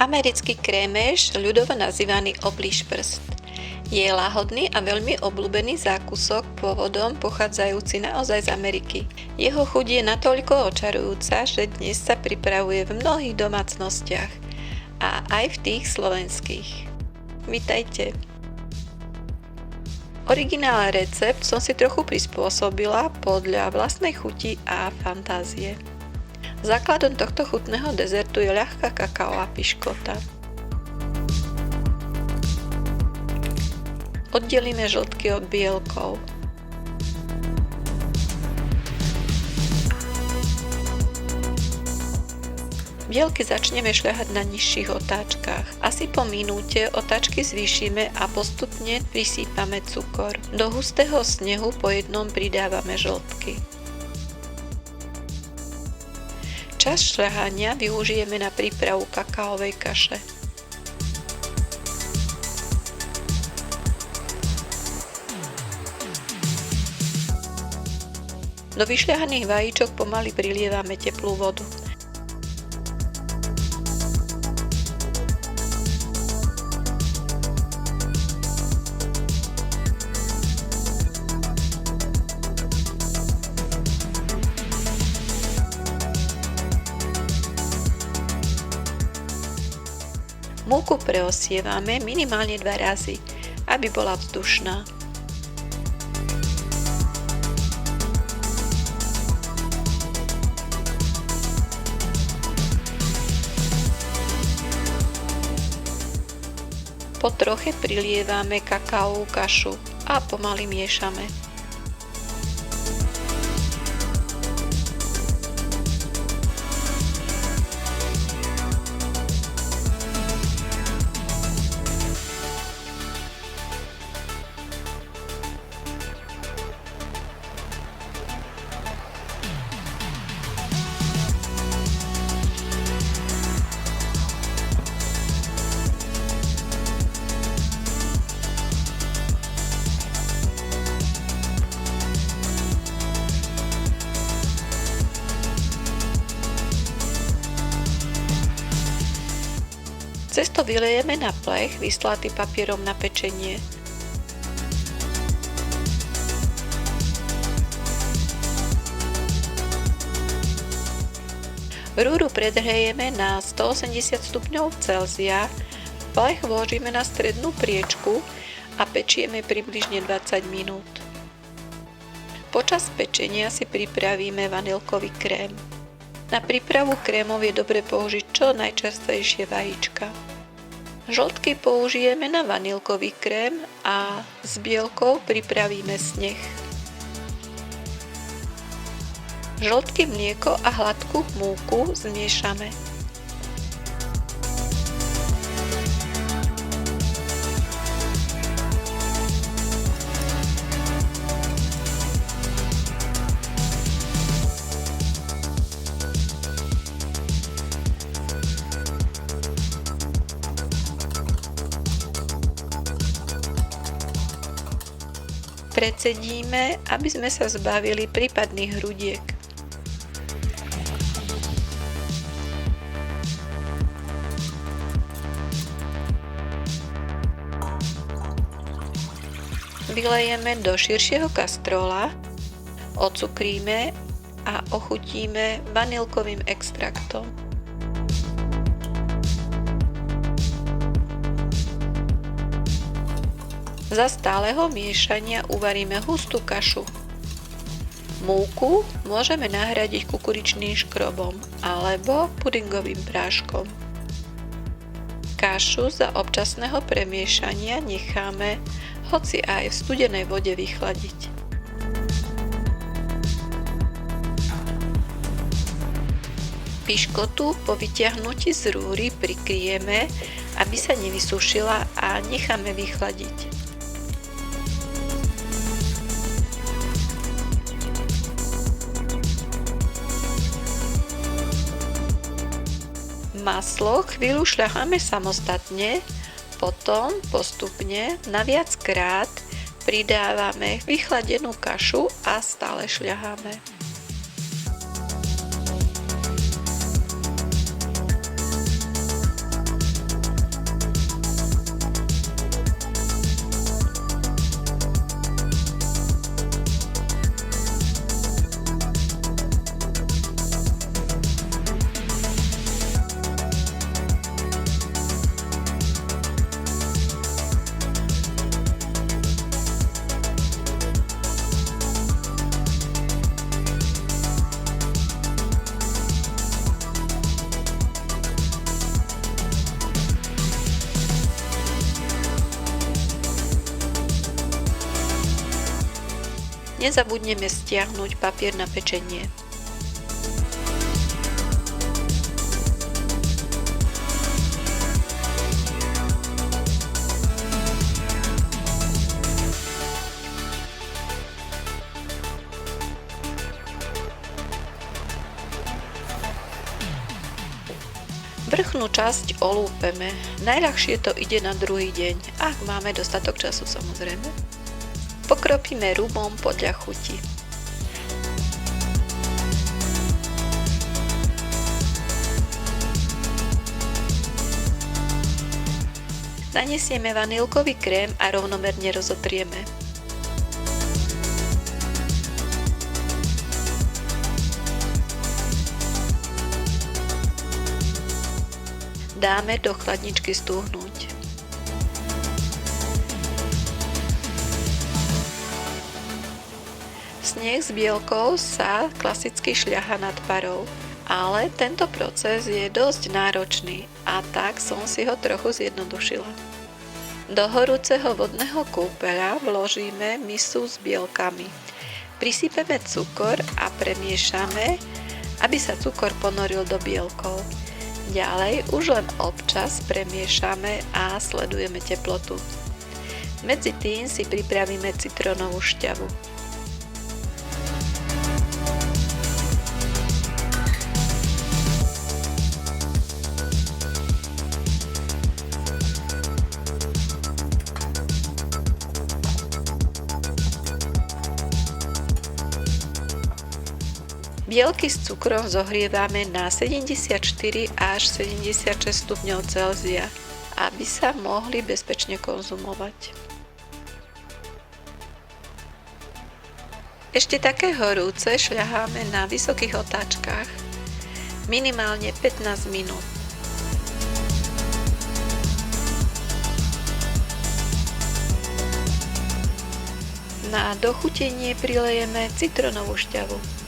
Americký krémeš, ľudovo nazývaný oblíž prst. Je lahodný a veľmi obľúbený zákusok pôvodom pochádzajúci naozaj z Ameriky. Jeho chuť je natoľko očarujúca, že dnes sa pripravuje v mnohých domácnostiach a aj v tých slovenských. Vitajte! Originálny recept som si trochu prispôsobila podľa vlastnej chuti a fantázie. Základom tohto chutného dezertu je ľahká kakaová piškota. Oddelíme žltky od bielkov. Bielky začneme šľahať na nižších otáčkach. Asi po minúte otáčky zvýšime a postupne prisýpame cukor. Do hustého snehu po jednom pridávame žltky. Časť šľahania využijeme na prípravu kakaovej kaše. Do vyšľahaných vajíčok pomaly prilievame teplú vodu. Múku preosievame minimálne 2 razy, aby bola vzdušná. Po troche prilievame kakaovú kašu a pomaly miešame. Cesto vylejeme na plech vyslatý papierom na pečenie. Rúru predhrejeme na 180 stupňov Celzia, plech vložíme na strednú priečku a pečieme približne 20 minút. Počas pečenia si pripravíme vanilkový krém. Na prípravu krémov je dobre použiť čo najčastejšie vajíčka. Žltky použijeme na vanilkový krém a s bielkou pripravíme sneh. Žltky, mlieko a hladkú múku zmiešame. Precedíme, aby sme sa zbavili prípadných hrudiek. Vylejeme do širšieho kastrola, ocukríme a ochutíme vanilkovým extraktom. Za stáleho miešania uvaríme hustú kašu. Múku môžeme nahradiť kukuričným škrobom alebo pudingovým práškom. Kašu za občasného premiešania necháme hoci aj v studenej vode vychladiť. Piškotu po vyťahnutí z rúry prikryjeme, aby sa nevysušila a necháme vychladiť. Maslo chvíľu šľacháme samostatne, potom postupne na viackrát pridávame vychladenú kašu a stále šľaháme. Nezabudneme stiahnuť papier na pečenie. Vrchnú časť olúpeme. Najľahšie to ide na druhý deň, ak máme dostatok času samozrejme. Pokropíme rumom podľa chuti. Nanesieme vanilkový krém a rovnomerne rozotrieme. Dáme do chladničky stúhnuť. Sneh s bielkou sa klasicky šľaha nad parou, ale tento proces je dosť náročný a tak som si ho trochu zjednodušila. Do horúceho vodného kúpeľa vložíme misu s bielkami. Prisypeme cukor a premiešame, aby sa cukor ponoril do bielkov. Ďalej už len občas premiešame a sledujeme teplotu. Medzi tým si pripravíme citrónovú šťavu. Bielky s cukrom zohrievame na 74 až 76 stupňov Celzia, aby sa mohli bezpečne konzumovať. Ešte také horúce šľaháme na vysokých otáčkach minimálne 15 minút. Na dochutenie prilejeme citrónovú šťavu.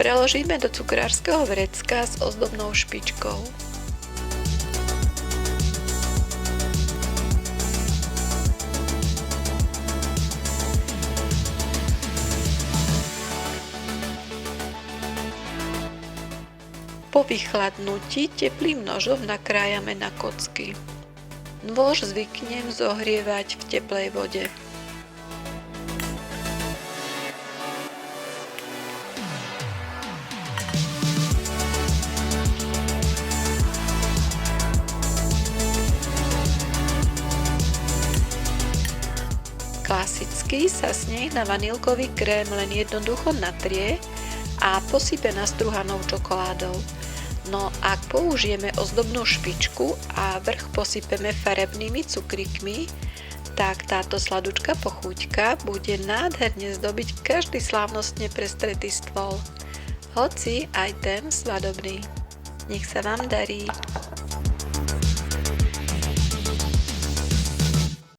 Preložíme do cukrárskeho vrecka s ozdobnou špičkou. Po vychladnutí teplým nožom nakrájame na kocky. Nôž zvyknem zohrievať v teplej vode. Klasicky sa sneh na vanilkový krém len jednoducho natrie a posype nastruhanou čokoládou. No ak použijeme ozdobnú špičku a vrch posypeme farebnými cukrikmi, tak táto sladučká pochúťka bude nádherne zdobiť každý slávnostne prestretý stôl, hoci aj ten svadobný. Nech sa vám darí!